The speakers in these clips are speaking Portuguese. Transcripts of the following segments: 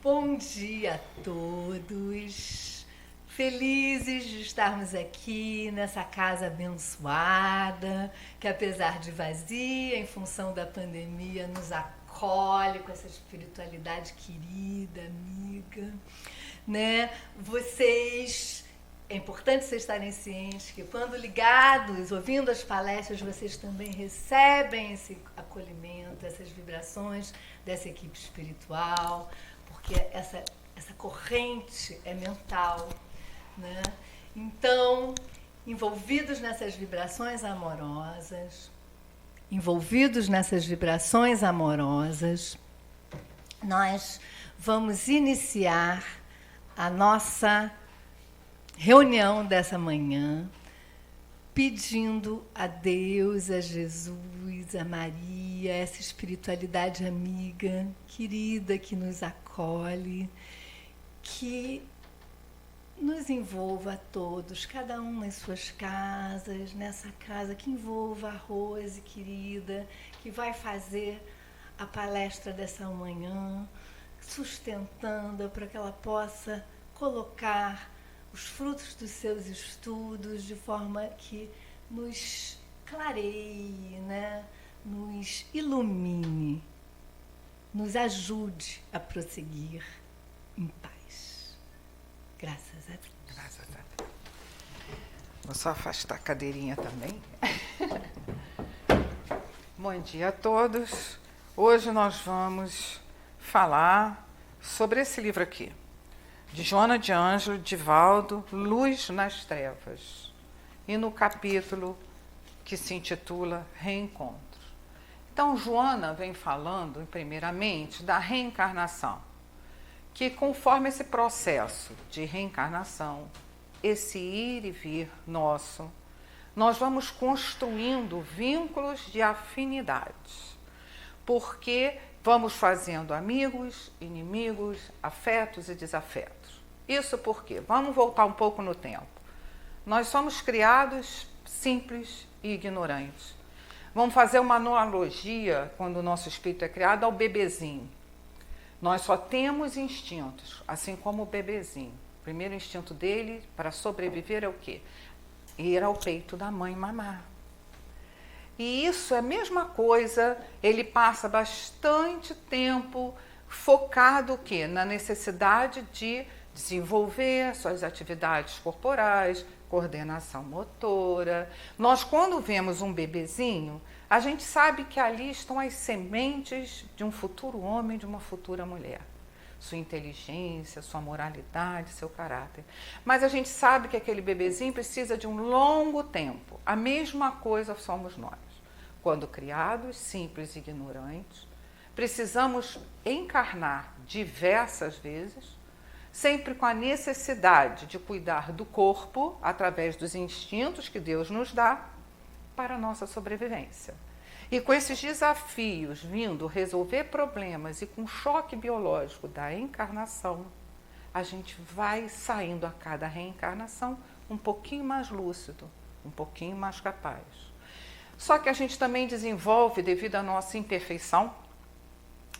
Bom dia a todos, felizes de estarmos aqui nessa casa abençoada, que apesar de vazia, em função da pandemia, nos acolhe com essa espiritualidade querida, amiga, né? É importante vocês estarem cientes que quando ligados, ouvindo as palestras, vocês também recebem esse acolhimento, essas vibrações dessa equipe espiritual, porque essa corrente é mental, né? Então, envolvidos nessas vibrações amorosas, nós vamos iniciar a nossa reunião dessa manhã, pedindo a Deus, a Jesus, a Maria, essa espiritualidade amiga, querida, que nos acolhe, que nos envolva a todos, cada um nas suas casas, nessa casa que envolva a Rose, querida, que vai fazer a palestra dessa manhã, sustentando para que ela possa colocar os frutos dos seus estudos de forma que nos clareie, né? Nos ilumine, nos ajude a prosseguir em paz. Graças a Deus. Graças a Deus. Vou só afastar a cadeirinha também. Bom dia a todos. Hoje nós vamos falar sobre esse livro aqui, de Joana de Ângelo, Divaldo, Luz nas Trevas, e no capítulo que se intitula Reencontro. Então, Joana vem falando, primeiramente, da reencarnação, que conforme esse processo de reencarnação, esse ir e vir nosso, nós vamos construindo vínculos de afinidades, porque vamos fazendo amigos, inimigos, afetos e desafetos. Isso por quê? Vamos voltar um pouco no tempo. Nós somos criados simples e ignorantes. Vamos fazer uma analogia, quando o nosso espírito é criado, ao bebezinho. Nós só temos instintos, assim como o bebezinho. O primeiro instinto dele, para sobreviver, é o quê? Ir ao peito da mãe mamar. E isso é a mesma coisa, ele passa bastante tempo focado o quê? Na necessidade de desenvolver suas atividades corporais, coordenação motora. Nós, quando vemos um bebezinho, a gente sabe que ali estão as sementes de um futuro homem, de uma futura mulher. Sua inteligência, sua moralidade, seu caráter. Mas a gente sabe que aquele bebezinho precisa de um longo tempo. A mesma coisa somos nós. Quando criados, simples e ignorantes, precisamos encarnar diversas vezes, sempre com a necessidade de cuidar do corpo, através dos instintos que Deus nos dá, para a nossa sobrevivência. E com esses desafios vindo resolver problemas e com o choque biológico da encarnação, a gente vai saindo a cada reencarnação um pouquinho mais lúcido, um pouquinho mais capaz. Só que a gente também desenvolve, devido à nossa imperfeição,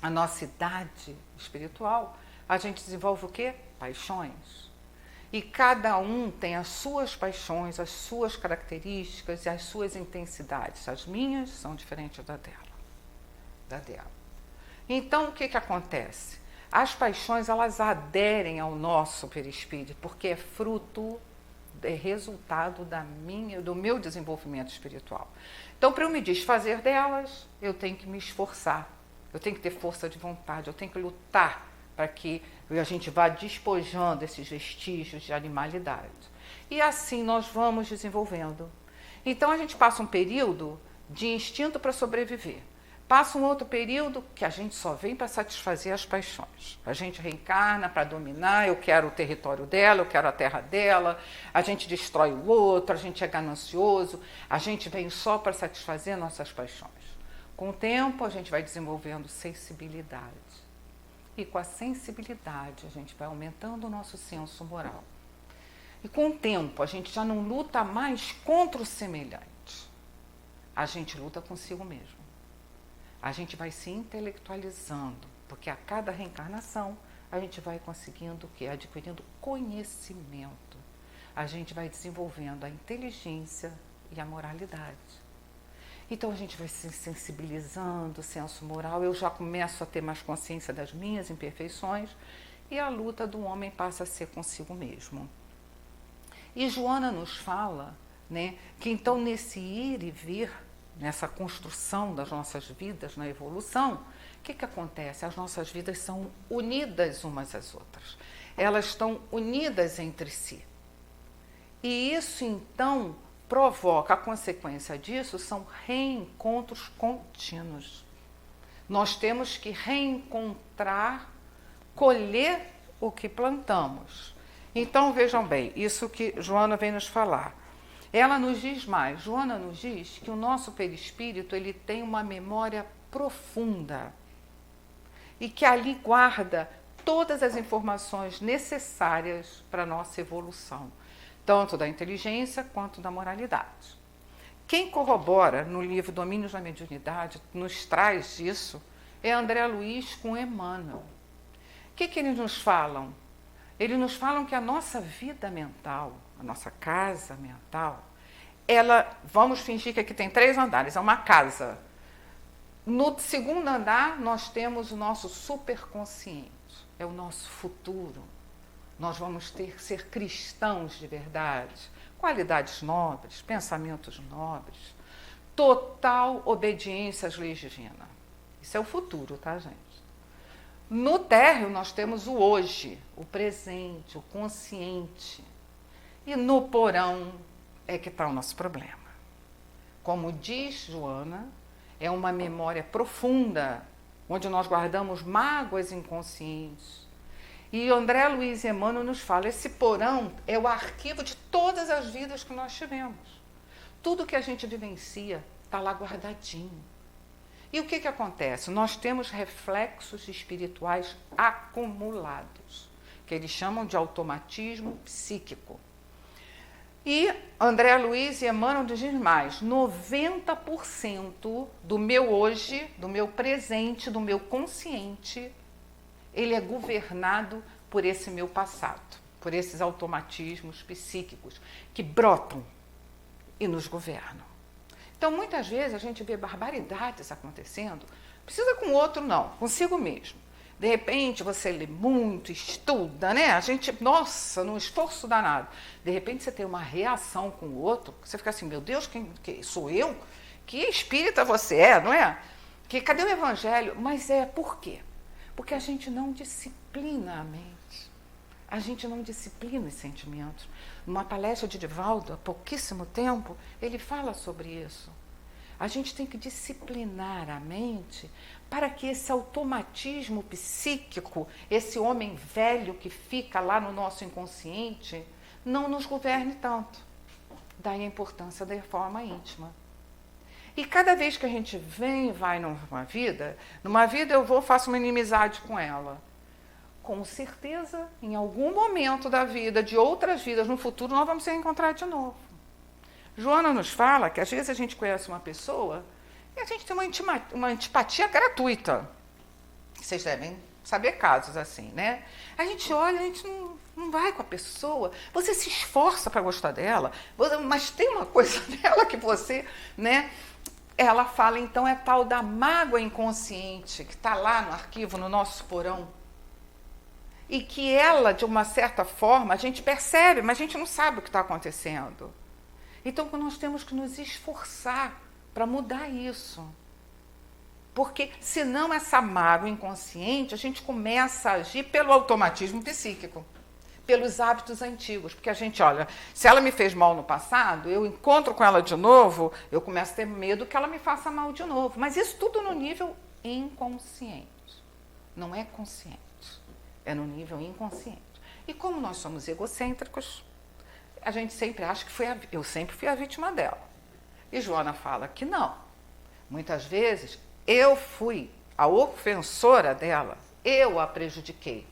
a nossa idade espiritual, a gente desenvolve o quê? Paixões. E cada um tem as suas paixões, as suas características e as suas intensidades. As minhas são diferentes da dela. Então, o que acontece? As paixões, elas aderem ao nosso perispírito, porque é resultado do meu desenvolvimento espiritual. Então, para eu me desfazer delas, eu tenho que me esforçar, eu tenho que ter força de vontade, eu tenho que lutar para que a gente vá despojando esses vestígios de animalidade. E assim nós vamos desenvolvendo. Então, a gente passa um período de instinto para sobreviver. Passa um outro período que a gente só vem para satisfazer as paixões. A gente reencarna para dominar, eu quero o território dela, eu quero a terra dela, a gente destrói o outro, a gente é ganancioso, a gente vem só para satisfazer nossas paixões. Com o tempo, a gente vai desenvolvendo sensibilidade. E com a sensibilidade, a gente vai aumentando o nosso senso moral. E com o tempo, a gente já não luta mais contra o semelhante. A gente luta consigo mesmo. A gente vai se intelectualizando, porque a cada reencarnação a gente vai conseguindo o quê? Adquirindo conhecimento. A gente vai desenvolvendo a inteligência e a moralidade. Então a gente vai se sensibilizando, o senso moral, eu já começo a ter mais consciência das minhas imperfeições e a luta do homem passa a ser consigo mesmo. E Joana nos fala, né, que então nesse ir e vir, nessa construção das nossas vidas, na evolução, o que acontece? As nossas vidas são unidas umas às outras. Elas estão unidas entre si. E isso então provoca, a consequência disso são reencontros contínuos. Nós temos que reencontrar, colher o que plantamos. Então vejam bem, isso que Joana vem nos falar. Ela nos diz mais, Joana nos diz que o nosso perispírito ele tem uma memória profunda e que ali guarda todas as informações necessárias para a nossa evolução, tanto da inteligência quanto da moralidade. Quem corrobora no livro Domínios da Mediunidade, nos traz isso, é André Luiz com Emmanuel. O que eles nos falam? Eles nos falam que a nossa vida mental, a nossa casa mental, ela, vamos fingir que aqui tem 3 andares, é uma casa. No segundo andar, nós temos o nosso superconsciente, é o nosso futuro. Nós vamos ser cristãos de verdade, qualidades nobres, pensamentos nobres, total obediência às leis divinas. Isso é o futuro, tá, gente? No térreo, nós temos o hoje, o presente, o consciente. E no porão é que está o nosso problema. Como diz Joana, é uma memória profunda, onde nós guardamos mágoas inconscientes. E André Luiz e Emmanuel nos fala, esse porão é o arquivo de todas as vidas que nós tivemos. Tudo que a gente vivencia está lá guardadinho. E o que acontece? Nós temos reflexos espirituais acumulados, que eles chamam de automatismo psíquico. E André Luiz e Emmanuel dizem mais, 90% do meu hoje, do meu presente, do meu consciente, ele é governado por esse meu passado, por esses automatismos psíquicos que brotam e nos governam. Então, muitas vezes, a gente vê barbaridades acontecendo, precisa com o outro não, consigo mesmo. De repente, você lê muito, estuda, né? A gente, nossa, num esforço danado. De repente, você tem uma reação com o outro, você fica assim, meu Deus, quem sou eu? Que espírita você é, não é? Cadê o evangelho? Mas por quê? Porque a gente não disciplina a mente. A gente não disciplina os sentimentos. Numa palestra de Divaldo, há pouquíssimo tempo, ele fala sobre isso. A gente tem que disciplinar a mente para que esse automatismo psíquico, esse homem velho que fica lá no nosso inconsciente, não nos governe tanto. Daí a importância da reforma íntima. E cada vez que a gente vem e vai numa vida eu faço uma inimizade com ela. Com certeza, em algum momento da vida, de outras vidas, no futuro, nós vamos se encontrar de novo. Joana nos fala que às vezes a gente conhece uma pessoa e a gente tem uma antipatia gratuita. Vocês devem saber casos assim, né? A gente olha, a gente não vai com a pessoa, você se esforça para gostar dela, mas tem uma coisa dela que você, né? Ela fala, então, é tal da mágoa inconsciente que está lá no arquivo, no nosso porão. E que ela, de uma certa forma, a gente percebe, mas a gente não sabe o que está acontecendo. Então, nós temos que nos esforçar para mudar isso. Porque, senão, essa mágoa inconsciente, a gente começa a agir pelo automatismo psíquico, pelos hábitos antigos. Porque a gente, olha, se ela me fez mal no passado, eu encontro com ela de novo, eu começo a ter medo que ela me faça mal de novo. Mas isso tudo no nível inconsciente, não é consciente. É no nível inconsciente. E como nós somos egocêntricos, a gente sempre acha que eu sempre fui a vítima dela. E Joana fala que não. Muitas vezes eu fui a ofensora dela, eu a prejudiquei.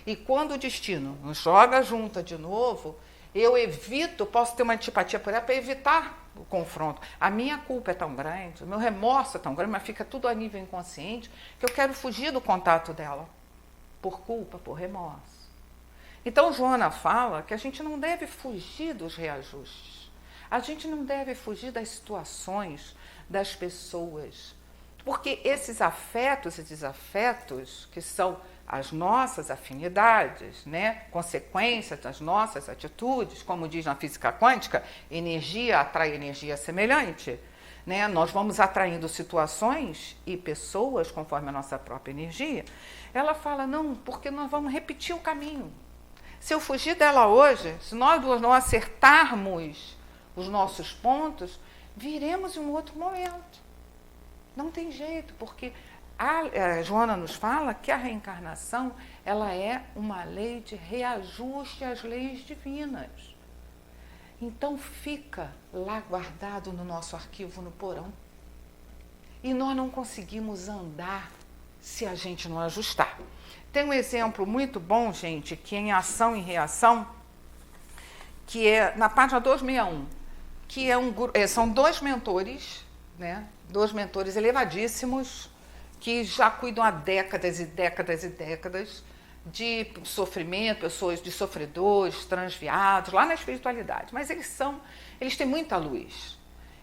E quando o destino nos joga junta de novo, eu evito, posso ter uma antipatia por ela para evitar o confronto. A minha culpa é tão grande, o meu remorso é tão grande, mas fica tudo a nível inconsciente, que eu quero fugir do contato dela. por culpa, por remorso. Então, Joana fala que a gente não deve fugir dos reajustes. A gente não deve fugir das situações, das pessoas. Porque esses afetos e desafetos, que são as nossas afinidades, né? Consequências das nossas atitudes, como diz na física quântica, energia atrai energia semelhante. Né? Nós vamos atraindo situações e pessoas conforme a nossa própria energia. Ela fala, não, porque nós vamos repetir o caminho. Se eu fugir dela hoje, se nós duas não acertarmos os nossos pontos, viremos em um outro momento. Não tem jeito, porque a Joana nos fala que a reencarnação ela é uma lei de reajuste às leis divinas. Então fica lá guardado no nosso arquivo no porão. E nós não conseguimos andar se a gente não ajustar. Tem um exemplo muito bom, gente, que é em Ação e Reação, que é na página 261, que são dois mentores, né? Dois mentores elevadíssimos, que já cuidam há décadas e décadas e décadas de sofrimento, pessoas de sofredores, transviados, lá na espiritualidade. Mas eles têm muita luz.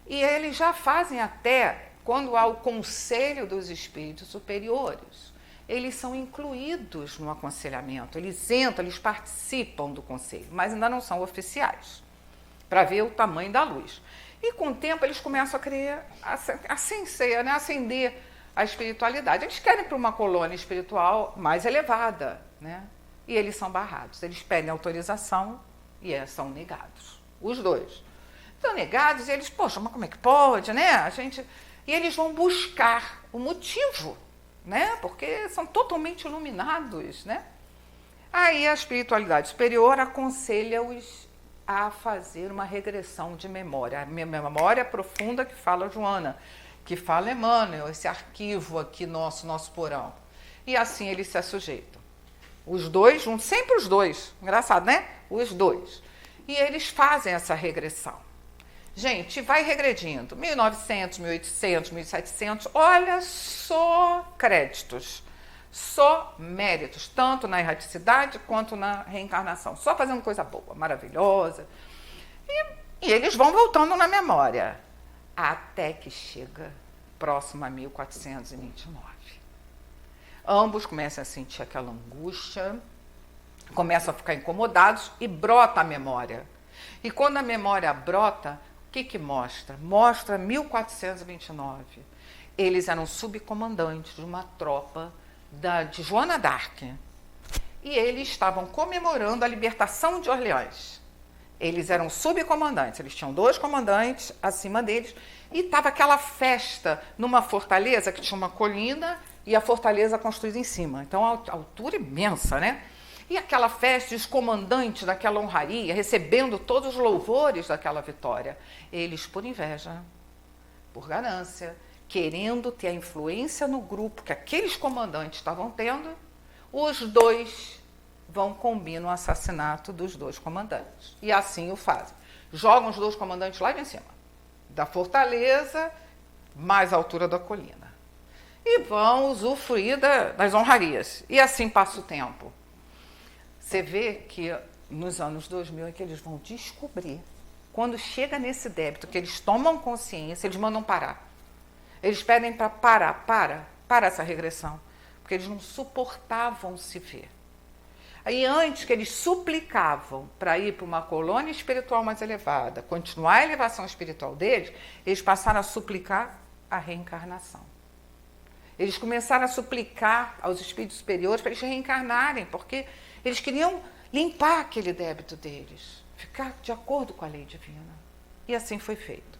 E eles já fazem até, quando há o conselho dos espíritos superiores, eles são incluídos no aconselhamento, eles entram, eles participam do conselho, mas ainda não são oficiais, para ver o tamanho da luz. E com o tempo eles começam a querer acender a espiritualidade. Eles querem para uma colônia espiritual mais elevada, né? E eles são barrados. Eles pedem autorização e são negados. Os dois. São negados e eles, poxa, mas como é que pode, né? E eles vão buscar o motivo, né? Porque são totalmente iluminados, né? Aí a espiritualidade superior aconselha-os a fazer uma regressão de memória. A memória profunda que fala Joana, que fala Emmanuel, esse arquivo aqui nosso porão. E assim eles se sujeitam. Os dois juntos, sempre os dois. Engraçado, né? Os dois. E eles fazem essa regressão. Gente, vai regredindo. 1900, 1800, 1700. Olha, só créditos. Só méritos. Tanto na erraticidade quanto na reencarnação. Só fazendo coisa boa, maravilhosa. E eles vão voltando na memória. Até que chega próximo a 1429. Ambos começam a sentir aquela angústia, começam a ficar incomodados e brota a memória. E quando a memória brota, o que mostra? Mostra 1429. Eles eram subcomandantes de uma tropa de Joana d'Arc. E eles estavam comemorando a libertação de Orleans. Eles eram subcomandantes, eles tinham dois comandantes acima deles, e estava aquela festa numa fortaleza que tinha uma colina e a fortaleza construída em cima. Então, a altura imensa, né? E aquela festa, os comandantes daquela honraria, recebendo todos os louvores daquela vitória. Eles, por inveja, por ganância, querendo ter a influência no grupo que aqueles comandantes estavam tendo, os dois combinam o assassinato dos dois comandantes. E assim o fazem. Jogam os dois comandantes lá de cima, da fortaleza, mais a altura da colina. E vão usufruir das honrarias. E assim passa o tempo. Você vê que nos anos 2000 é que eles vão descobrir. Quando chega nesse débito, que eles tomam consciência, eles mandam parar. Eles pedem para parar essa regressão. Porque eles não suportavam se ver. Aí antes que eles suplicavam para ir para uma colônia espiritual mais elevada, continuar a elevação espiritual deles, eles passaram a suplicar a reencarnação. Eles começaram a suplicar aos espíritos superiores para eles reencarnarem, porque eles queriam limpar aquele débito deles, ficar de acordo com a lei divina. E assim foi feito.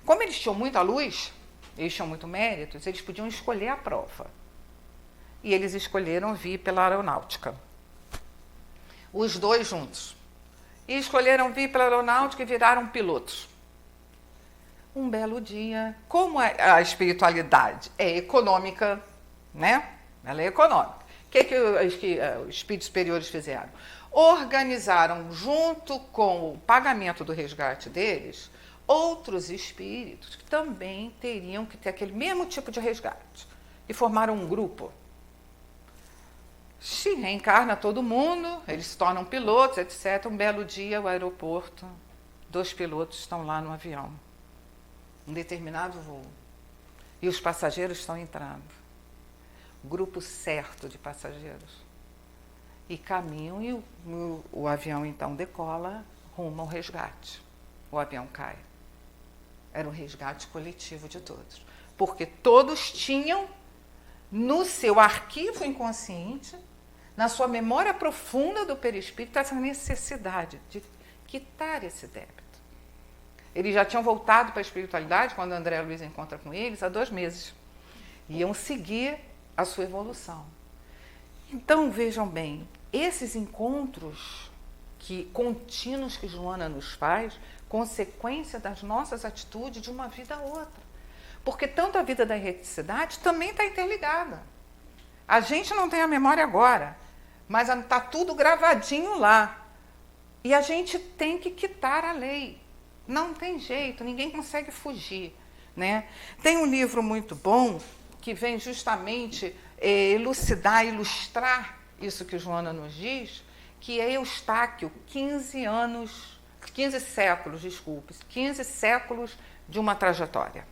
Como eles tinham muita luz, eles tinham muito méritos, eles podiam escolher a prova. E eles escolheram vir pela aeronáutica. Os dois juntos. E escolheram vir pela aeronáutica e viraram pilotos. Um belo dia, como a espiritualidade é econômica, né? Ela é econômica. O que os espíritos superiores fizeram? Organizaram, junto com o pagamento do resgate deles, outros espíritos que também teriam que ter aquele mesmo tipo de resgate. E formaram um grupo. morte, reencarna todo mundo, eles se tornam pilotos, etc. Um belo dia, o aeroporto, 2 pilotos estão lá no avião, um determinado voo, e os passageiros estão entrando, grupo certo de passageiros, e caminham, e o avião então decola rumo ao resgate. O avião cai. Era um resgate coletivo de todos, porque todos tinham no seu arquivo inconsciente, na sua memória profunda do perispírito, essa necessidade de quitar esse débito. Eles já tinham voltado para a espiritualidade, quando André Luiz encontra com eles, há 2 meses. Iam seguir a sua evolução. Então, vejam bem, esses encontros contínuos que Joana nos faz, consequência das nossas atitudes de uma vida a outra. Porque tanto a vida da erreticidade também está interligada. A gente não tem a memória agora, mas está tudo gravadinho lá. E a gente tem que quitar a lei. Não tem jeito, ninguém consegue fugir, né? Tem um livro muito bom que vem justamente elucidar, ilustrar isso que Joana nos diz, que é Eustáquio, 15 séculos de uma trajetória.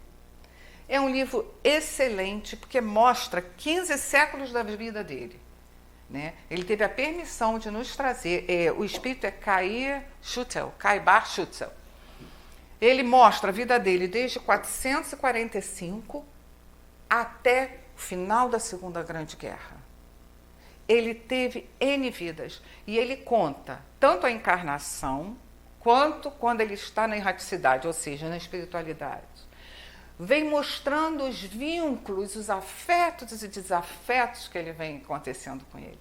É um livro excelente, porque mostra 15 séculos da vida dele, né? Ele teve a permissão de nos trazer, o espírito é Caibar Schutzel. Ele mostra a vida dele desde 445 até o final da Segunda Grande Guerra. Ele teve N vidas, e ele conta tanto a encarnação, quanto quando ele está na erraticidade, ou seja, na espiritualidade. Vem mostrando os vínculos, os afetos e desafetos que ele vem acontecendo com ele,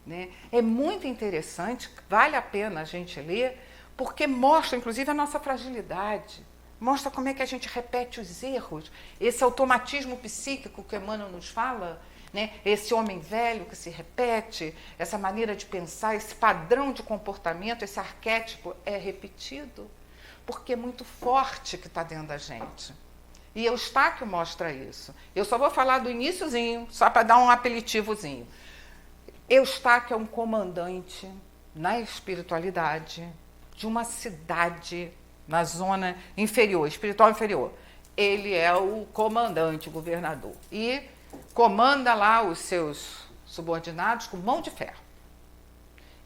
né? É muito interessante, vale a pena a gente ler, porque mostra, inclusive, a nossa fragilidade, mostra como é que a gente repete os erros, esse automatismo psíquico que Emmanuel nos fala, né? Esse homem velho que se repete, essa maneira de pensar, esse padrão de comportamento, esse arquétipo é repetido, porque é muito forte que está dentro da gente. E Eustáquio mostra isso. Eu só vou falar do iniciozinho, só para dar um apelitivozinho. Eustáquio é um comandante na espiritualidade de uma cidade na zona inferior, espiritual inferior. Ele é o comandante, o governador. E comanda lá os seus subordinados com mão de ferro.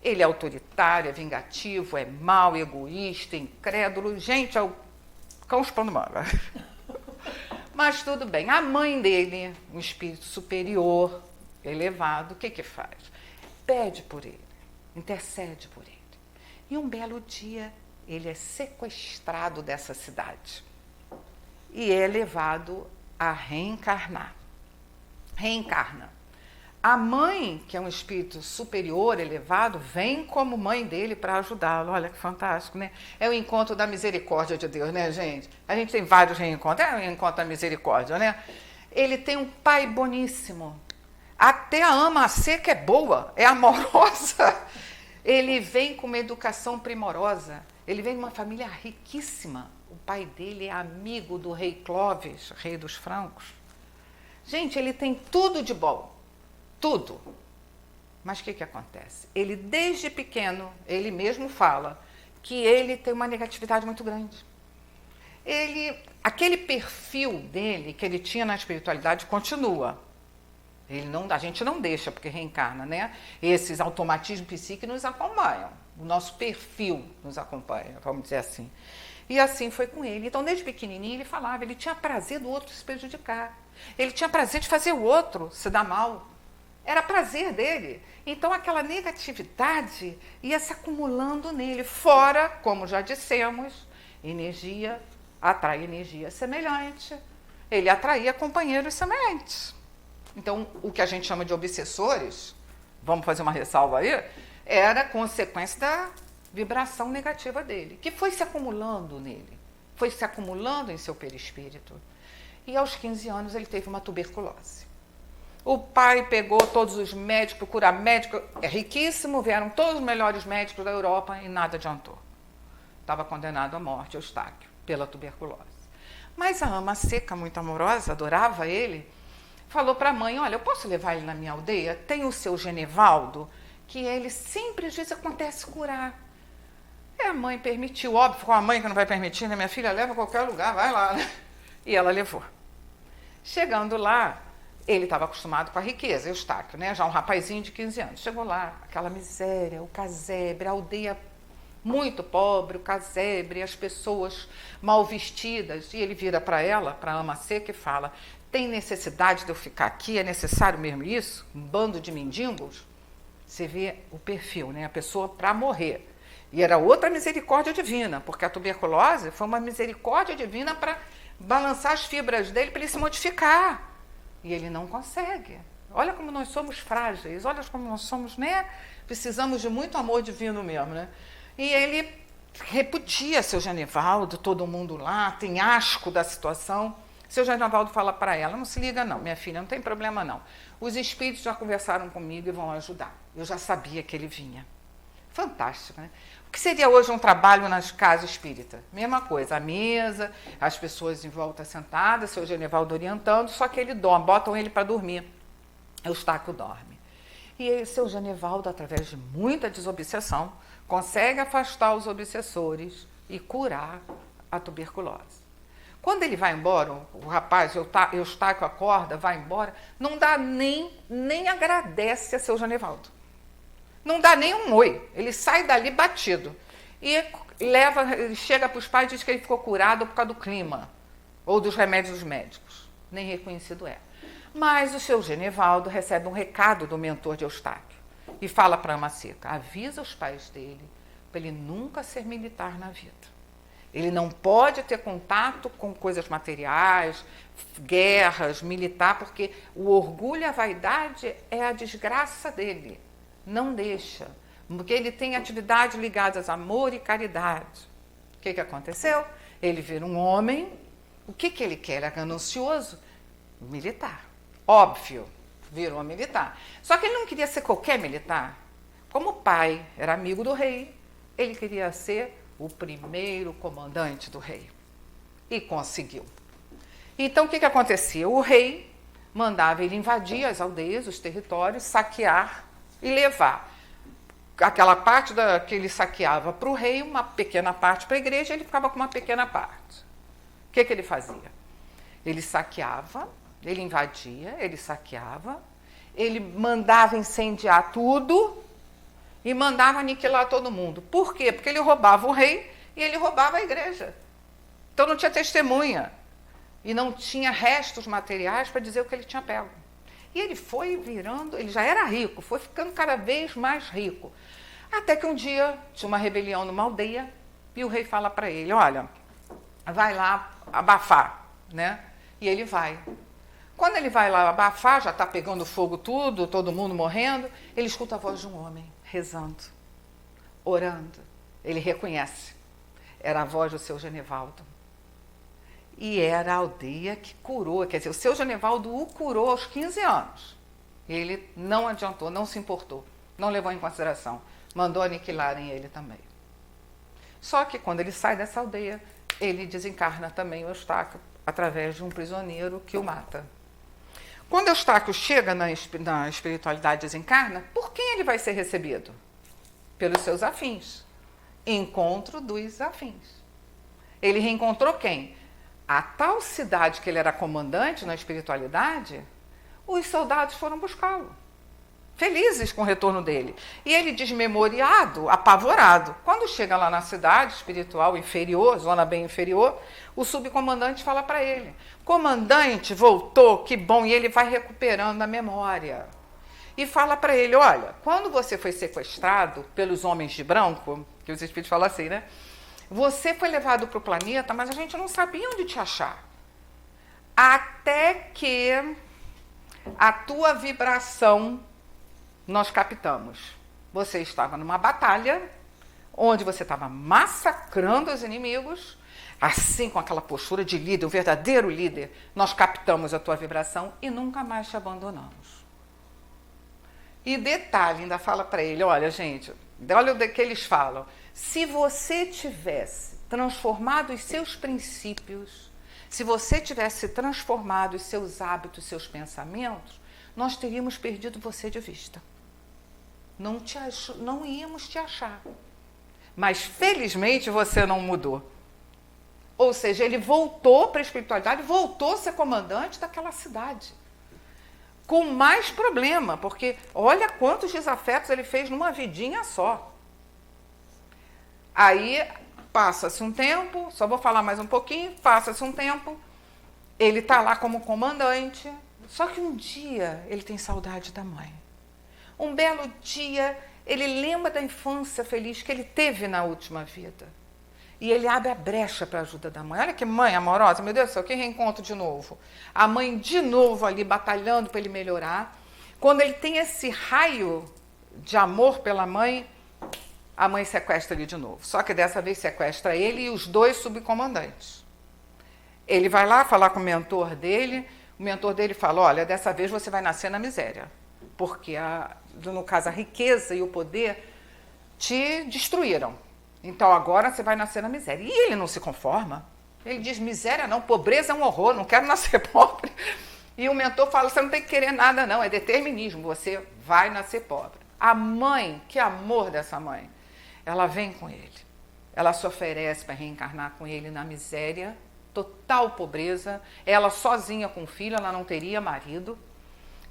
Ele é autoritário, é vingativo, é mau, egoísta, incrédulo. Gente, é o cão chupando manga. Mas tudo bem. A mãe dele, um espírito superior, elevado, o que faz? Pede por ele, intercede por ele. E um belo dia, ele é sequestrado dessa cidade e é levado a reencarnar. Reencarna. A mãe, que é um espírito superior, elevado, vem como mãe dele para ajudá-lo. Olha que fantástico, né? É o encontro da misericórdia de Deus, né, gente? A gente tem vários reencontros. É o encontro da misericórdia, né? Ele tem um pai boníssimo. Até a ama seca é boa, é amorosa. Ele vem com uma educação primorosa. Ele vem de uma família riquíssima. O pai dele é amigo do rei Clovis, rei dos francos. Gente, ele tem tudo de bom. Tudo. Mas o que acontece? Ele, desde pequeno, ele mesmo fala que ele tem uma negatividade muito grande. Aquele perfil dele que ele tinha na espiritualidade continua. A gente não deixa, porque reencarna, né? Esses automatismos psíquicos nos acompanham. O nosso perfil nos acompanha, vamos dizer assim. E assim foi com ele. Então, desde pequenininho, ele falava, ele tinha prazer do outro se prejudicar. Ele tinha prazer de fazer o outro se dar mal. Era prazer dele. Então, aquela negatividade ia se acumulando nele. Fora, como já dissemos, energia atrai energia semelhante. Ele atraía companheiros semelhantes. Então, o que a gente chama de obsessores, vamos fazer uma ressalva aí, era consequência da vibração negativa dele, que foi se acumulando nele, foi se acumulando em seu perispírito. E aos 15 anos ele teve uma tuberculose. O pai pegou todos os médicos, procura médico, é riquíssimo, vieram todos os melhores médicos da Europa e nada adiantou. Estava condenado à morte, Eustáquio, pela tuberculose. Mas a ama seca, muito amorosa, adorava ele, falou para a mãe, olha, eu posso levar ele na minha aldeia? Tem o seu Genevaldo, que ele sempre, às vezes, acontece curar. E a mãe permitiu, óbvio, com a mãe que não vai permitir, né? Minha filha leva a qualquer lugar, vai lá, né? E ela levou. Chegando lá, ele estava acostumado com a riqueza, Eustáquio, né? Já um rapazinho de 15 anos. Chegou lá, aquela miséria, o casebre, a aldeia muito pobre, o casebre, as pessoas mal vestidas. E ele vira para ela, para a ama seca, e fala, tem necessidade de eu ficar aqui? É necessário mesmo isso? Um bando de mendigos? Você vê o perfil, né? A pessoa para morrer. E era outra misericórdia divina, porque a tuberculose foi uma misericórdia divina para balançar as fibras dele, para ele se modificar. E ele não consegue. Olha como nós somos frágeis, olha como nós somos, né? Precisamos de muito amor divino mesmo, né? E ele repudia seu Genevaldo, todo mundo lá, tem asco da situação. Seu Genevaldo fala para ela, não se liga não, minha filha, não tem problema não. Os espíritos já conversaram comigo e vão ajudar. Eu já sabia que ele vinha. Fantástico, né? O que seria hoje um trabalho nas casas espíritas? Mesma coisa, a mesa, as pessoas em volta sentadas, seu Genevaldo orientando, só que ele dorme, botam ele para dormir. Eustáquio dorme. E aí, seu Genevaldo, através de muita desobsessão, consegue afastar os obsessores e curar a tuberculose. Quando ele vai embora, o rapaz, Eustáquio acorda, vai embora, não dá nem agradece a seu Genevaldo. Não dá nem um oi. Ele sai dali batido. E chega para os pais e diz que ele ficou curado por causa do clima, ou dos remédios médicos. Nem reconhecido é. Mas o seu Genevaldo recebe um recado do mentor de Eustáquio e fala para a ama seca, avisa os pais dele para ele nunca ser militar na vida. Ele não pode ter contato com coisas materiais, guerras, militar, porque o orgulho e a vaidade é a desgraça dele. Não deixa, porque ele tem atividades ligadas a amor e caridade. O que aconteceu? Ele vira um homem, o que ele quer? Ele é ganancioso? Militar. Óbvio, virou um militar. Só que ele não queria ser qualquer militar. Como o pai era amigo do rei, ele queria ser o primeiro comandante do rei. E conseguiu. Então, o que acontecia? O rei mandava ele invadir as aldeias, os territórios, saquear e levar aquela parte que ele saqueava para o rei, uma pequena parte para a igreja, ele ficava com uma pequena parte. O que ele fazia? Ele saqueava, ele invadia, ele saqueava, ele mandava incendiar tudo e mandava aniquilar todo mundo. Por quê? Porque ele roubava o rei e ele roubava a igreja. Então não tinha testemunha e não tinha restos materiais para dizer o que ele tinha pego. E ele foi virando, ele já era rico, foi ficando cada vez mais rico. Até que um dia tinha uma rebelião numa aldeia e o rei fala para ele, olha, vai lá abafar, né? E ele vai. Quando ele vai lá abafar, já está pegando fogo tudo, todo mundo morrendo, ele escuta a voz de um homem rezando, orando. Ele reconhece. Era a voz do seu Genevaldo. E era a aldeia que curou, quer dizer, o seu Genevaldo o curou aos 15 anos. Ele não adiantou, não se importou, não levou em consideração, mandou aniquilarem ele também. Só que quando ele sai dessa aldeia, ele desencarna também o Eustáquio através de um prisioneiro que o mata. Quando Eustáquio chega na espiritualidade, desencarna, por quem ele vai ser recebido? Pelos seus afins. Encontro dos afins. Ele reencontrou quem? A tal cidade que ele era comandante na espiritualidade, os soldados foram buscá-lo, felizes com o retorno dele. E ele, desmemoriado, apavorado. Quando chega lá na cidade espiritual inferior, zona bem inferior, o subcomandante fala para ele, comandante, voltou, que bom, e ele vai recuperando a memória. E fala para ele, olha, quando você foi sequestrado pelos homens de branco, que os espíritos falam assim, né? Você foi levado para o planeta, mas a gente não sabia onde te achar. Até que a tua vibração nós captamos. Você estava numa batalha, onde você estava massacrando os inimigos, assim com aquela postura de líder, um verdadeiro líder, nós captamos a tua vibração e nunca mais te abandonamos. E detalhe, ainda fala para ele, olha gente, olha o que eles falam, se você tivesse transformado os seus princípios, Se você tivesse transformado os seus hábitos, seus pensamentos, nós teríamos perdido você de vista. Não íamos te achar. Mas, felizmente, você não mudou. Ou seja, ele voltou para a espiritualidade, voltou a ser comandante daquela cidade. Com mais problema, porque olha quantos desafetos ele fez numa vidinha só. Aí, passa-se um tempo, só vou falar mais um pouquinho, passa-se um tempo, ele está lá como comandante, só que um dia ele tem saudade da mãe. Um belo dia, ele lembra da infância feliz que ele teve na última vida. E ele abre a brecha para a ajuda da mãe. Olha que mãe amorosa, meu Deus do céu, que reencontro de novo. A mãe de novo ali batalhando para ele melhorar. Quando ele tem esse raio de amor pela mãe, a mãe sequestra ele de novo. Só que dessa vez sequestra ele e os dois subcomandantes. Ele vai lá falar com o mentor dele fala, olha, dessa vez você vai nascer na miséria. Porque, no caso, a riqueza e o poder te destruíram. Então, agora você vai nascer na miséria. E ele não se conforma. Ele diz, miséria não, pobreza é um horror, não quero nascer pobre. E o mentor fala, você não tem que querer nada não, é determinismo, você vai nascer pobre. A mãe, que amor dessa mãe, ela vem com ele. Ela se oferece para reencarnar com ele na miséria, total pobreza. Ela sozinha com o filho, ela não teria marido.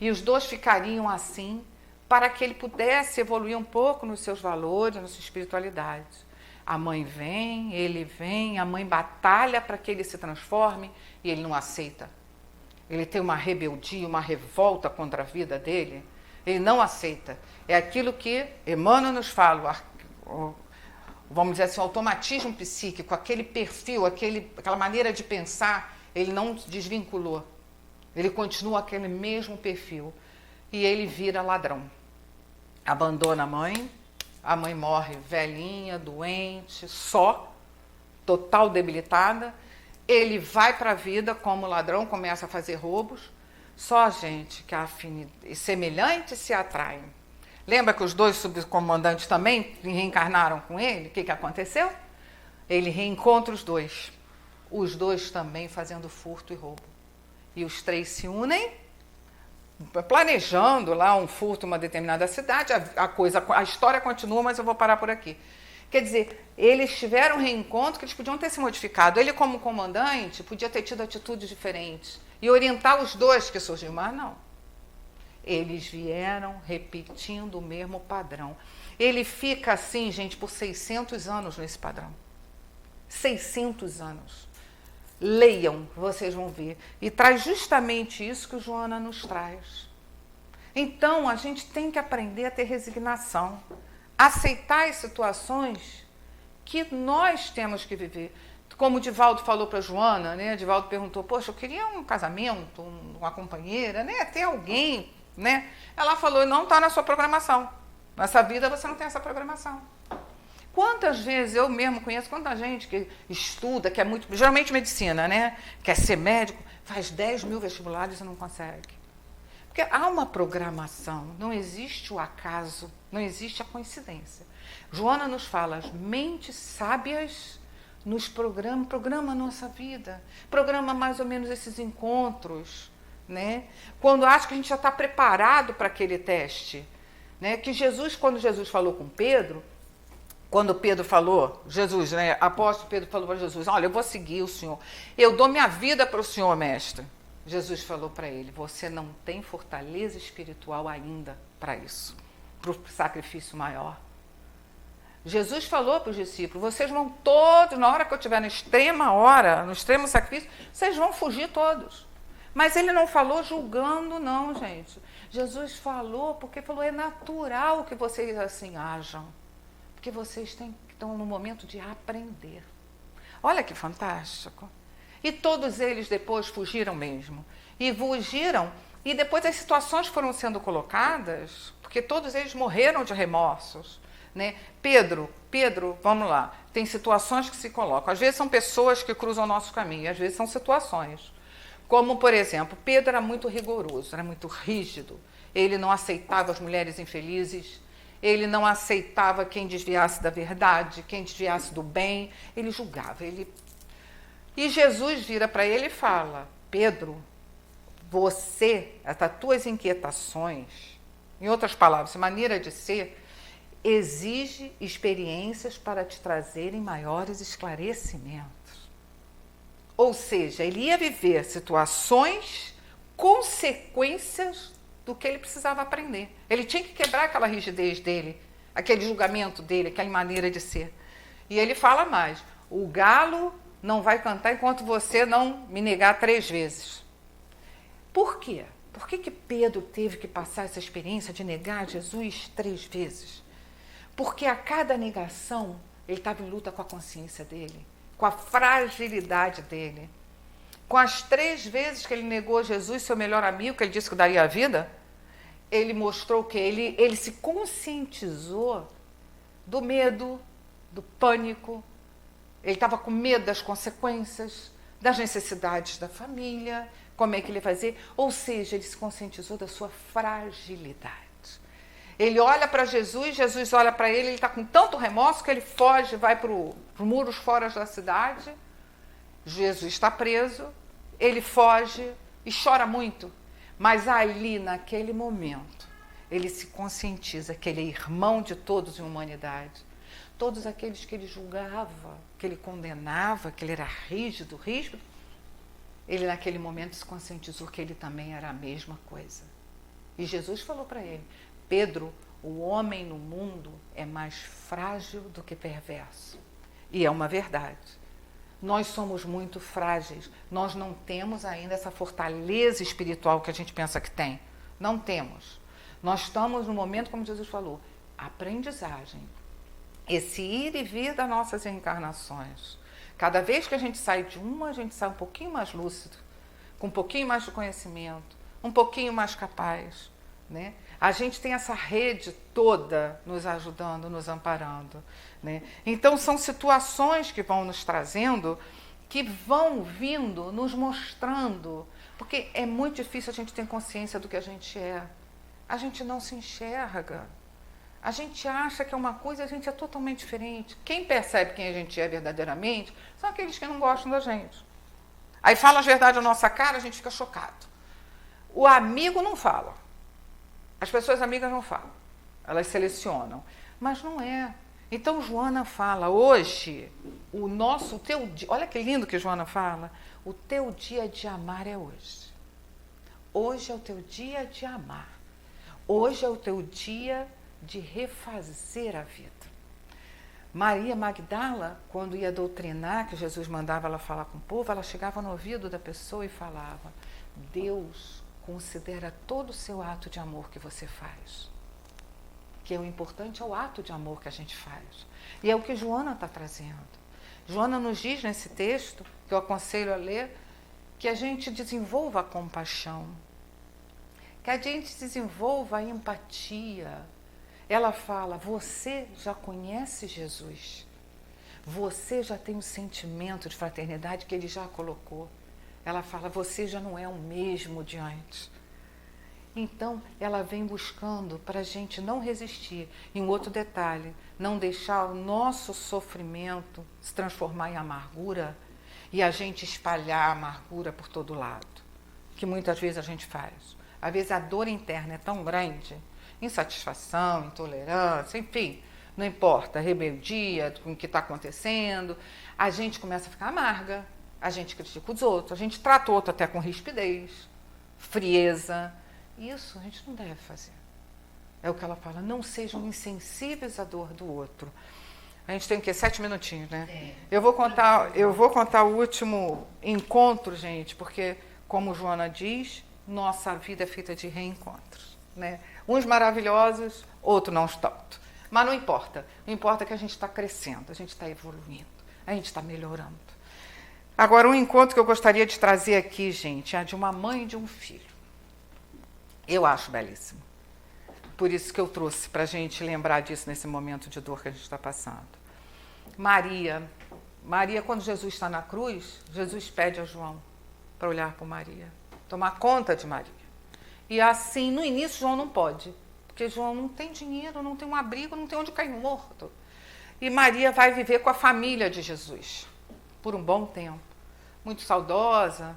E os dois ficariam assim, para que ele pudesse evoluir um pouco nos seus valores, na sua espiritualidade. A mãe vem, ele vem, a mãe batalha para que ele se transforme e ele não aceita. Ele tem uma rebeldia, uma revolta contra a vida dele. Ele não aceita. É aquilo que Emmanuel nos fala, vamos dizer assim, o automatismo psíquico, aquele perfil, aquela maneira de pensar, ele não desvinculou. Ele continua aquele mesmo perfil. E ele vira ladrão. Abandona a mãe morre velhinha, doente, só, total debilitada. Ele vai para a vida como ladrão, começa a fazer roubos. Só, gente, que semelhantes se atraem. Lembra que os dois subcomandantes também reencarnaram com ele? O que aconteceu? Ele reencontra os dois também fazendo furto e roubo. E os três se unem, planejando lá um furto em uma determinada cidade. A história continua, mas eu vou parar por aqui. Quer dizer, eles tiveram um reencontro que eles podiam ter se modificado. Ele, como comandante, podia ter tido atitudes diferentes e orientar os dois que surgiram, mas não. Eles vieram repetindo o mesmo padrão. Ele fica assim, gente, por 600 anos nesse padrão. 600 anos. Leiam, vocês vão ver. E traz justamente isso que o Joana nos traz. Então, a gente tem que aprender a ter resignação. Aceitar as situações que nós temos que viver. Como o Divaldo falou para a Joana, né? Divaldo perguntou, poxa, eu queria um casamento, uma companheira, né? Ter alguém, né? Ela falou, não está na sua programação. Nessa vida você não tem essa programação. Quantas vezes eu mesmo conheço, quanta gente que estuda, que é muito, geralmente medicina, né? Quer ser médico, faz 10 mil vestibulares e não consegue. Porque há uma programação, não existe o acaso, não existe a coincidência. Joana nos fala, as mentes sábias nos programa a nossa vida, programa mais ou menos esses encontros, né? Quando acha que a gente já está preparado para aquele teste, né? Que Jesus, quando Jesus falou com Pedro, quando Pedro falou, Jesus, né, apóstolo Pedro falou para Jesus, olha, eu vou seguir o Senhor, eu dou minha vida para o Senhor, mestre. Jesus falou para ele, você não tem fortaleza espiritual ainda para isso, para o sacrifício maior. Jesus falou para os discípulos, vocês vão todos, na hora que eu estiver na extrema hora, no extremo sacrifício, vocês vão fugir todos. Mas ele não falou julgando, não, gente. Jesus falou porque falou, é natural que vocês assim ajam. Porque vocês estão no momento de aprender. Olha que fantástico. E todos eles depois fugiram mesmo. E fugiram, e depois as situações foram sendo colocadas, porque todos eles morreram de remorsos. Né? Pedro, vamos lá, tem situações que se colocam. Às vezes são pessoas que cruzam o nosso caminho, às vezes são situações. Como, por exemplo, Pedro era muito rigoroso, era muito rígido. Ele não aceitava as mulheres infelizes. Ele não aceitava quem desviasse da verdade, quem desviasse do bem. Ele julgava, ele E Jesus vira para ele e fala: Pedro, as tuas inquietações, em outras palavras, maneira de ser, exige experiências para te trazerem maiores esclarecimentos. Ou seja, ele ia viver situações, consequências do que ele precisava aprender. Ele tinha que quebrar aquela rigidez dele, aquele julgamento dele, aquela maneira de ser. E ele fala mais: o galo não vai cantar enquanto você não me negar 3 vezes. Por quê? Por que Pedro teve que passar essa experiência de negar Jesus 3 vezes? Porque a cada negação, ele estava em luta com a consciência dele, com a fragilidade dele. Com as 3 vezes que ele negou Jesus, seu melhor amigo, que ele disse que daria a vida, ele mostrou que ele se conscientizou do medo, do pânico. Ele estava com medo das consequências, das necessidades da família, como é que ele ia fazer. Ou seja, ele se conscientizou da sua fragilidade. Ele olha para Jesus, Jesus olha para ele está com tanto remorso que ele foge, vai para os muros fora da cidade. Jesus está preso, ele foge e chora muito. Mas ali, naquele momento, ele se conscientiza que ele é irmão de todos em humanidade. Todos aqueles que ele julgava, que ele condenava, que ele era rígido, ele naquele momento se conscientizou que ele também era a mesma coisa. E Jesus falou para ele: Pedro, o homem no mundo é mais frágil do que perverso. E é uma verdade. Nós somos muito frágeis. Nós não temos ainda essa fortaleza espiritual que a gente pensa que tem. Não temos. Nós estamos no momento, como Jesus falou, aprendizagem. Esse ir e vir das nossas reencarnações. Cada vez que a gente sai de uma, a gente sai um pouquinho mais lúcido, com um pouquinho mais de conhecimento, um pouquinho mais capaz, né? A gente tem essa rede toda nos ajudando, nos amparando, né? Então, são situações que vão nos trazendo, que vão vindo, nos mostrando, porque é muito difícil a gente ter consciência do que a gente é. A gente não se enxerga. A gente acha que é uma coisa e a gente é totalmente diferente. Quem percebe quem a gente é verdadeiramente são aqueles que não gostam da gente. Aí fala as verdades na nossa cara, a gente fica chocado. O amigo não fala. As pessoas amigas não falam. Elas selecionam. Mas não é. Então, Joana fala, hoje, o teu dia... Olha que lindo que Joana fala. O teu dia de amar é hoje. Hoje é o teu dia de amar. Hoje é o teu dia de refazer a vida. Maria Magdala, quando ia doutrinar, que Jesus mandava ela falar com o povo, ela chegava no ouvido da pessoa e falava: Deus considera todo o seu ato de amor que você faz. Que o importante é o ato de amor que a gente faz. E é o que Joana está trazendo. Joana nos diz nesse texto, que eu aconselho a ler, que a gente desenvolva a compaixão, que a gente desenvolva a empatia. Ela fala: você já conhece Jesus, você já tem um sentimento de fraternidade que ele já colocou. Ela fala: você já não é o mesmo de antes. Então, ela vem buscando para a gente não resistir. E um outro detalhe, não deixar o nosso sofrimento se transformar em amargura e a gente espalhar a amargura por todo lado, que muitas vezes a gente faz. Às vezes a dor interna é tão grande, insatisfação, intolerância, enfim, não importa, rebeldia com o que está acontecendo, a gente começa a ficar amarga, a gente critica os outros, a gente trata o outro até com rispidez, frieza. Isso a gente não deve fazer. É o que ela fala: não sejam insensíveis à dor do outro. A gente tem o quê? 7 minutinhos, né? É. Eu vou contar o último encontro, gente, porque, como Joana diz, nossa vida é feita de reencontros, né? Uns maravilhosos, outros não tanto. Mas não importa. Não importa que a gente está crescendo, a gente está evoluindo, a gente está melhorando. Agora, um encontro que eu gostaria de trazer aqui, gente, é de uma mãe e de um filho. Eu acho belíssimo. Por isso que eu trouxe para a gente lembrar disso nesse momento de dor que a gente está passando. Maria, quando Jesus está na cruz, Jesus pede a João para olhar por Maria, tomar conta de Maria. E assim, no início, João não pode, porque João não tem dinheiro, não tem um abrigo, não tem onde cair morto. E Maria vai viver com a família de Jesus por um bom tempo. muito saudosa.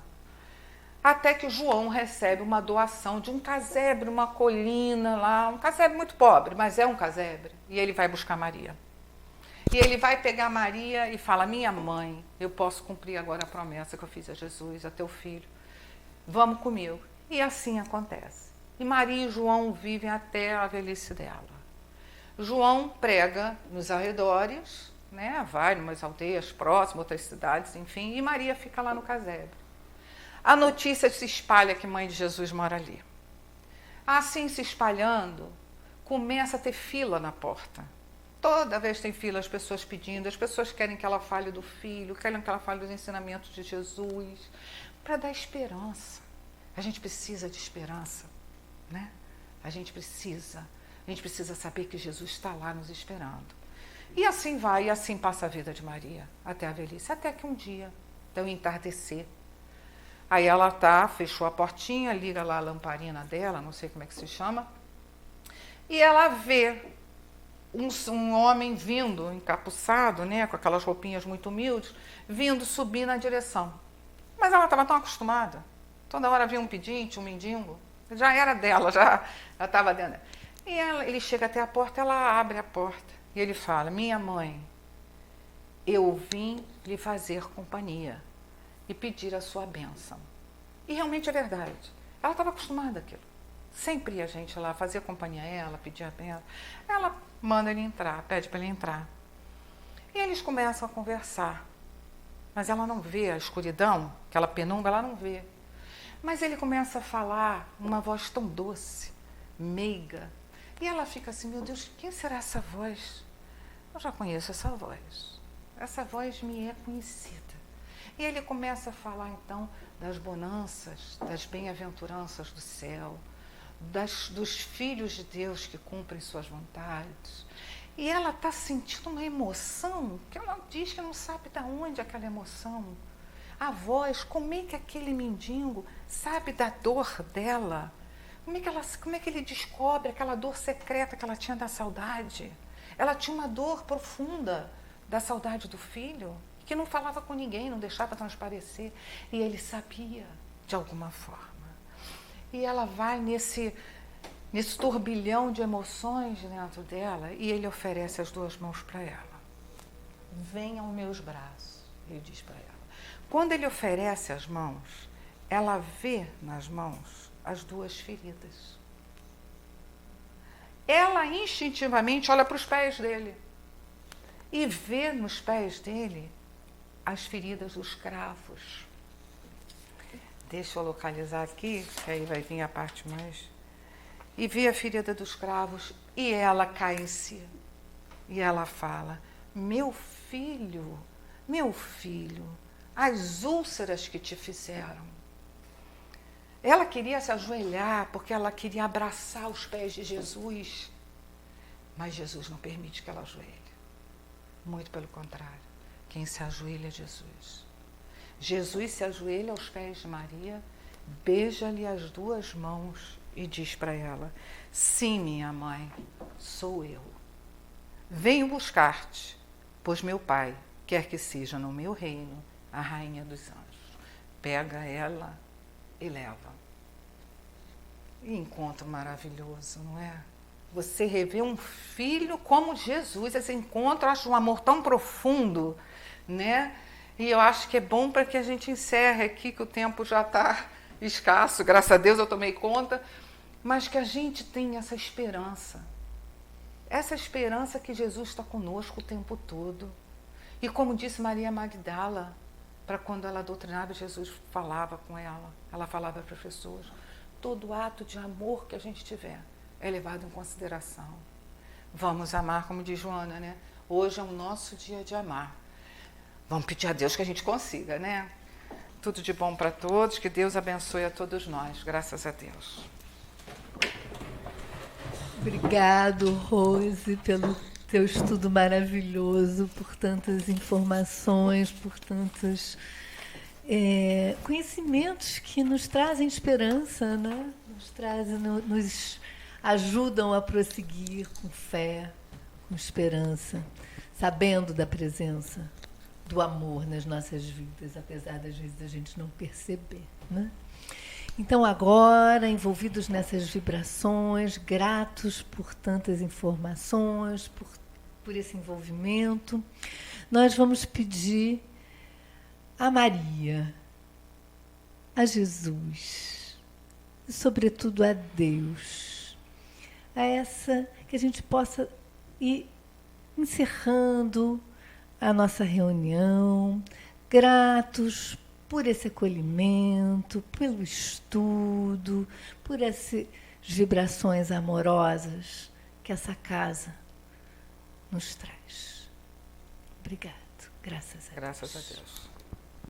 Até que João recebe uma doação de um casebre, uma colina lá, um casebre muito pobre, mas é um casebre. E ele vai buscar Maria. E ele vai pegar Maria e fala: minha mãe, eu posso cumprir agora a promessa que eu fiz a Jesus, a teu filho. Vamos comigo. E assim acontece. E Maria e João vivem até a velhice dela. João prega nos arredores, né? Vai em umas aldeias próximas, outras cidades, enfim, e Maria fica lá no casebre. A notícia se espalha que a mãe de Jesus mora ali. Assim se espalhando, começa a ter fila na porta. Toda vez tem fila, as pessoas pedindo, as pessoas querem que ela fale do filho, querem que ela fale dos ensinamentos de Jesus, para dar esperança. A gente precisa de esperança, né? A gente precisa saber que Jesus está lá nos esperando. E assim vai, e assim passa a vida de Maria, até a velhice, até que um dia, deu entardecer. Aí ela fechou a portinha, liga lá a lamparina dela, não sei como é que se chama, e ela vê um homem vindo, encapuçado, né, com aquelas roupinhas muito humildes, vindo subir na direção. Mas ela estava tão acostumada. Toda hora vinha um pedinte, um mendigo. Já era dela, já estava dentro. E ele chega até a porta, ela abre a porta. E ele fala: minha mãe, eu vim lhe fazer companhia e pedir a sua bênção. E realmente é verdade. Ela estava acostumada àquilo. Sempre a gente lá fazia companhia a ela, pedia a bênção. Ela manda ele entrar, pede para ele entrar. E eles começam a conversar. Mas ela não vê a escuridão, aquela penumbra, ela não vê. Mas ele começa a falar uma voz tão doce, meiga. E ela fica assim: meu Deus, quem será essa voz? Eu já conheço essa voz. Essa voz me é conhecida. E ele começa a falar então das bonanças, das bem-aventuranças do céu, dos filhos de Deus que cumprem suas vontades. E ela está sentindo uma emoção que ela diz que não sabe de onde é aquela emoção. A voz, como é que aquele mendigo sabe da dor dela? Como é que ele descobre aquela dor secreta que ela tinha da saudade? Ela tinha uma dor profunda da saudade do filho, que não falava com ninguém, não deixava transparecer. E ele sabia, de alguma forma. E ela vai nesse turbilhão de emoções dentro dela, e ele oferece as duas mãos para ela. Venha aos meus braços, ele diz para ela. Quando ele oferece as mãos, ela vê nas mãos as duas feridas. Ela instintivamente olha para os pés dele e vê nos pés dele as feridas dos cravos. Deixa eu localizar aqui, que aí vai vir a parte mais... E vê a ferida dos cravos e ela cai em si. E ela fala: meu filho, as úlceras que te fizeram. Ela queria se ajoelhar porque ela queria abraçar os pés de Jesus. Mas Jesus não permite que ela ajoelhe. Muito pelo contrário. Quem se ajoelha é Jesus. Jesus se ajoelha aos pés de Maria, beija-lhe as duas mãos e diz para ela: sim, minha mãe, sou eu. Venho buscar-te, pois meu Pai quer que seja no meu reino a rainha dos anjos. Pega ela e leva. E encontro maravilhoso, não é? Você revê um filho como Jesus, esse encontro, eu acho um amor tão profundo, né? E eu acho que é bom para que a gente encerre aqui, que o tempo já está escasso, graças a Deus eu tomei conta, mas que a gente tenha essa esperança que Jesus está conosco o tempo todo. E como disse Maria Magdala, para quando ela doutrinava, Jesus falava com ela falava para as pessoas: todo ato de amor que a gente tiver é levado em consideração. Vamos amar, como diz Joana, né? Hoje é o nosso dia de amar. Vamos pedir a Deus que a gente consiga, né? Tudo de bom para todos, que Deus abençoe a todos nós, graças a Deus. Obrigado, Rose, pelo teu estudo maravilhoso, por tantas informações, por tantos conhecimentos que nos trazem esperança, né? Nos ajudam a prosseguir com fé, com esperança, sabendo da presença do amor nas nossas vidas, apesar das vezes a gente não perceber, né? Então agora, envolvidos nessas vibrações, gratos por tantas informações, por esse envolvimento, nós vamos pedir a Maria, a Jesus, e sobretudo a Deus, a essa que a gente possa ir encerrando a nossa reunião, gratos por esse acolhimento, pelo estudo, por essas vibrações amorosas que essa casa nos traz. Obrigado. Graças a Deus. Graças a Deus.